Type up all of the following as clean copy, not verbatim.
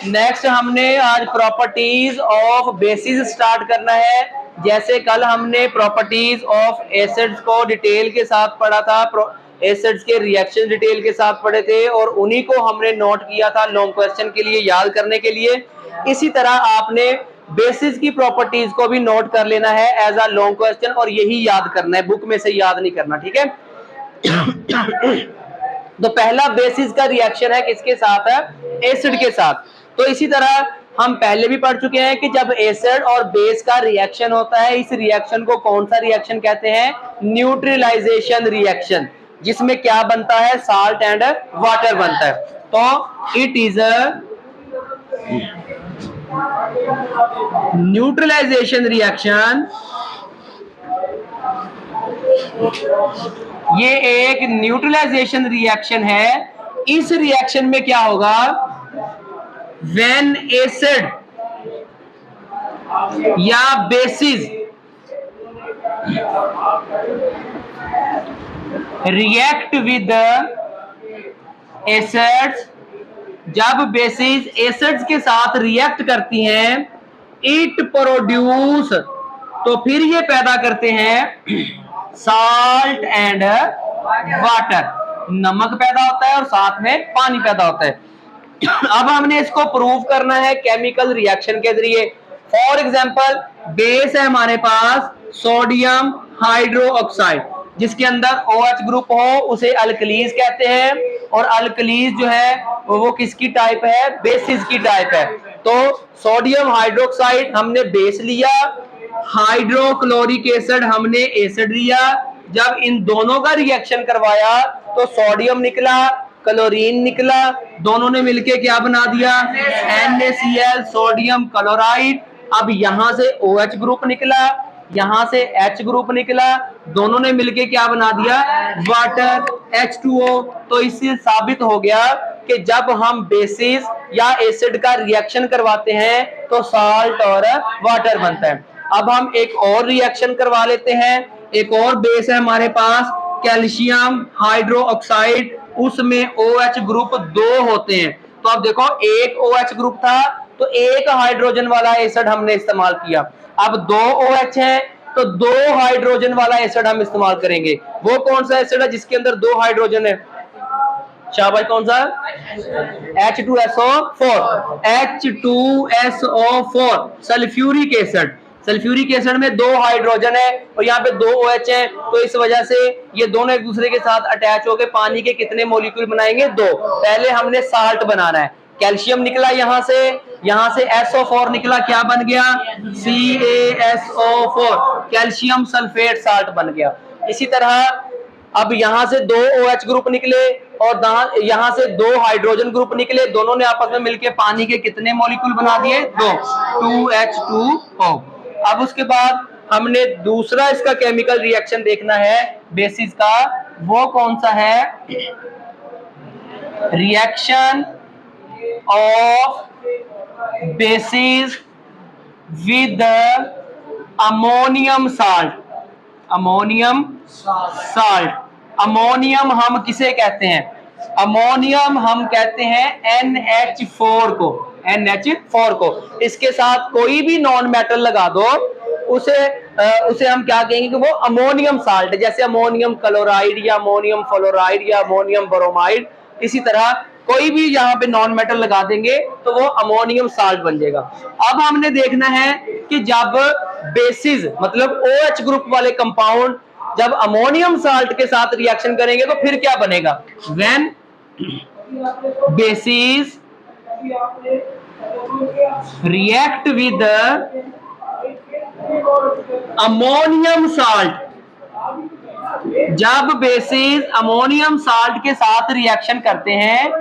Next हमने आज properties of basis start करना है। जैसे कल हमने प्रॉपर्टीज ऑफ एसिड्स को डिटेल के साथ पढ़ा था, एसिड्स के रिएक्शन डिटेल के साथ पढ़े थे और उन्हीं को हमने नोट किया था लॉन्ग क्वेश्चन के लिए, याद करने के लिए। इसी तरह आपने बेसिस की प्रॉपर्टीज को भी नोट कर लेना है एज अ लॉन्ग क्वेश्चन और यही याद करना है, बुक में से याद नहीं करना, ठीक है। तो पहला बेसिस का रिएक्शन है किसके साथ है? एसिड के साथ। तो इसी तरह हम पहले भी पढ़ चुके हैं कि जब एसिड और बेस का रिएक्शन होता है, इस रिएक्शन को कौन सा रिएक्शन कहते हैं? न्यूट्रलाइजेशन रिएक्शन, जिसमें क्या बनता है? साल्ट एंड वाटर बनता है। तो it is a neutralization reaction. ये एक न्यूट्रलाइजेशन रिएक्शन है। इस रिएक्शन में क्या होगा? व्हेन एसिड या बेसिस रिएक्ट विद एसिड्स, जब बेसिस एसिड्स के साथ रिएक्ट करती हैं, इट प्रोड्यूस, तो फिर ये पैदा करते हैं साल्ट एंड वाटर, नमक पैदा होता है और साथ में पानी पैदा होता है। अब हमने इसको प्रूव करना है केमिकल रिएक्शन के जरिए। फॉर एग्जांपल बेस है हमारे पास सोडियम हाइड्रोक्साइड, जिसके अंदर OH ग्रुप हो उसे अल्कलीज कहते हैं, और अल्कलीज जो है वो किसकी टाइप है? बेसिस की टाइप है। तो सोडियम हाइड्रोक्साइड हमने बेस लिया, हाइड्रोक्लोरिक एसिड हमने एसिड लिया। जब इन दोनों का रिएक्शन करवाया तो सोडियम निकला, क्लोरीन निकला, दोनों ने मिलके क्या बना दिया? NaCl, sodium chloride. अब यहां से OH ग्रुप निकला, यहां से H ग्रुप निकला, दोनों ने मिलके क्या बना दिया? Water, H2O। तो इससे साबित हो गया कि जब हम बेसिस या एसिड का रिएक्शन करवाते हैं तो साल्ट और वाटर बनता है। अब हम एक और रिएक्शन करवा लेते हैं। एक और बेस है हमारे पास कैल्शियम हाइड्रोक्साइड, उसमें OH ग्रुप 2 होते हैं। तो अब देखो एक OH ग्रुप था तो एक हाइड्रोजन वाला एसिड हमने इस्तेमाल किया। अब 2 OH है तो 2 हाइड्रोजन वाला एसिड हम इस्तेमाल करेंगे। वो कौन सा एसिड है जिसके अंदर 2 हाइड्रोजन है? शाबाश, कौन सा? H2SO4, H2SO4 sulphuric acid. Sulphuric acid में 2 हाइड्रोजन है और यहाँ पे 2 OH है, तो इस वजह से ये दोनों एक दूसरे के साथ अटैच होकर पानी के कितने मॉलिक्यूल बनाएंगे? 2। पहले हमने साल्ट बनाना है। कैल्शियम निकला यहाँ से SO4 निकला, क्या बन गया? CaSO4, कैल्शियम सल्फेट साल्ट बन गया। इसी तरह अब यहां से 2 OH ग्रुप निकले और यहां से 2 हाइड्रोजन ग्रुप निकले, दोनों ने आपस में मिलकर पानी के कितने मॉलिक्यूल बना दिए? 2, 2H2O। अब उसके बाद हमने दूसरा इसका केमिकल रिएक्शन देखना है बेसिस का। वो कौन सा है? Reaction of basis with ammonium salt. Ammonium salt, ammonium हम किसे कहते हैं? अमोनियम हम कहते हैं NH4 को, NH4 को। इसके साथ कोई भी नॉन मेटल लगा दो, उसे हम क्या कहेंगे कि वो अमोनियम साल्ट है। जैसे अमोनियम क्लोराइड या अमोनियम फ्लोराइड या अमोनियम ब्रोमाइड, इसी तरह कोई भी यहाँ पे नॉन मेटल लगा देंगे तो वो अमोनियम साल्ट बन जाएगा। अब हमने देखना है कि जब बेसिस मतलब OH ग्रुप वाले कंपाउंड जब अमोनियम साल्ट के साथ रिएक्शन करेंगे तो फिर क्या बनेगा? When basis react with ammonium salt, जब बेसिस अमोनियम साल्ट के साथ रिएक्शन करते हैं,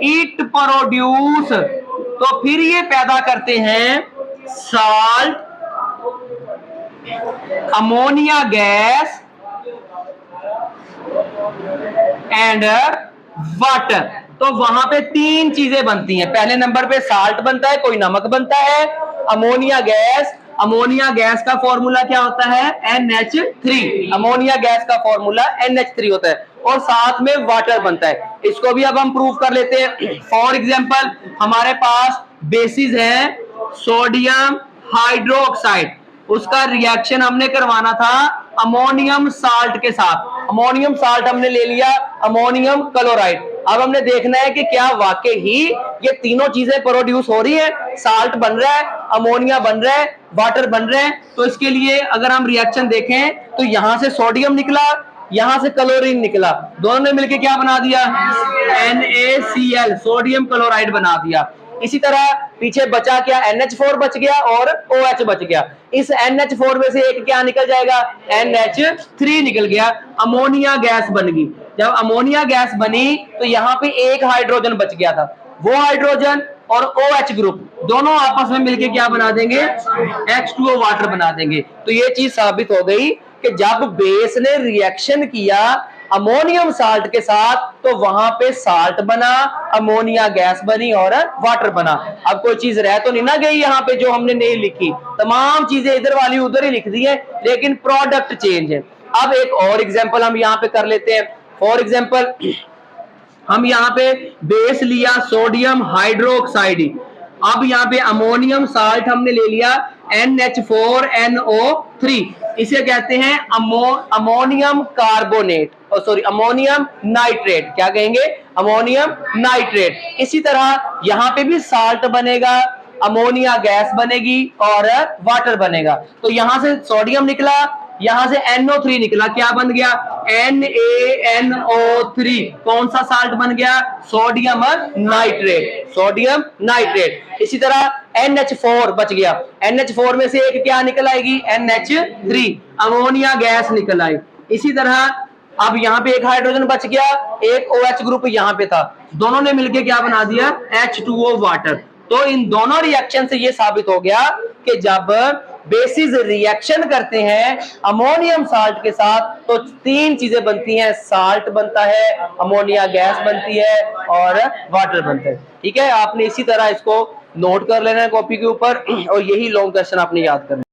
इट प्रोड्यूस, तो फिर ये पैदा करते हैं salt, ammonia gas and water. तो वहां पे 3 चीजें बनती हैं। पहले नंबर पे साल्ट बनता है, कोई नमक बनता है, अमोनिया गैस। अमोनिया गैस का फॉर्मूला क्या होता है? NH3। अमोनिया गैस का फॉर्मूला NH3 होता है और साथ में वाटर बनता है। इसको भी अब हम प्रूव कर लेते हैं। फॉर एग्जांपल हमारे पास बेसिस है सोडियम हाइड्रोक्साइड, उसका रिएक्शन हमने करवाना था अमोनियम साल्ट के साथ। अमोनियम साल्ट हमने ले लिया, अमोनियम क्लोराइड। अब हमने देखना है कि क्या वाकई ही ये तीनों चीजें प्रोड्यूस हो रही है, साल्ट बन रहा है, अमोनिया बन रहा है, वाटर बन रहे हैं। तो इसके लिए अगर हम रिएक्शन देखें तो यहां से सोडियम निकला, यहां से क्लोरीन निकला, दोनों ने मिलकर क्या बना दिया, NaCl, सोडियम क्लोराइड बना दिया। इसी तरह पीछे बचा क्या, NH4 बच गया और OH बच गया। इस NH4 में से एक क्या निकल जाएगा, NH3 निकल गया, अमोनिया गैस बन गई। जब अमोनिया गैस बनी तो यहाँ पे एक हाइड्रोजन बच गया था, वो हाइड्रोजन और OH ग्रुप दोनों आपस में मिलके क्या बना देंगे, H2O वाटर बना देंगे। तो ये चीज साबित हो गई कि जब बेस ने रिएक्शन किया अमोनियम साल्ट के साथ तो वहां पे साल्ट बना, अमोनिया गैस बनी और वाटर बना। अब कोई चीज रह तो नहीं ना गई यहाँ पे जो हमने नहीं लिखी, तमाम चीजें इधर वाली उधर ही लिख दी है, लेकिन प्रोडक्ट चेंज है। अब एक और एग्जांपल हम यहाँ पे कर लेते हैं। फॉर एग्जांपल हम यहाँ पे बेस लिया सोडियम हाइड्रोक्साइड, अब यहाँ पे अमोनियम साल्ट हमने ले लिया NH4NO3, इसे कहते हैं ammonium carbonate, sorry ammonium nitrate. क्या कहेंगे, अमोनियम नाइट्रेट। इसी तरह यहाँ पे भी साल्ट बनेगा, अमोनिया गैस बनेगी और वाटर बनेगा। तो यहां से सोडियम निकला, यहां से NO3 निकला, क्या बन गया, NaNO3। कौन सा साल्ट बन गया, सोडियम नाइट्रेट, सोडियम नाइट्रेट। इसी तरह NH4 बच गया, NH4 में से एक क्या निकल आएगी, NH3, अमोनिया गैस निकल आई। इसी तरह अब यहाँ पे एक हाइड्रोजन बच गया, एक OH ग्रुप यहाँ पे था, दोनों ने मिलकर क्या बना दिया, H2O वाटर। तो इन दोनों रिएक्शन से ये साबित हो गया कि जब बेसिस रिएक्शन करते हैं अमोनियम साल्ट के साथ तो तीन चीजें बनती हैं, साल्ट बनता है, अमोनिया गैस बनती है और वाटर बनता है। ठीक है, आपने इसी तरह इसको नोट कर लेना है कॉपी के ऊपर और यही लॉन्ग क्वेश्चन आपने याद करना है।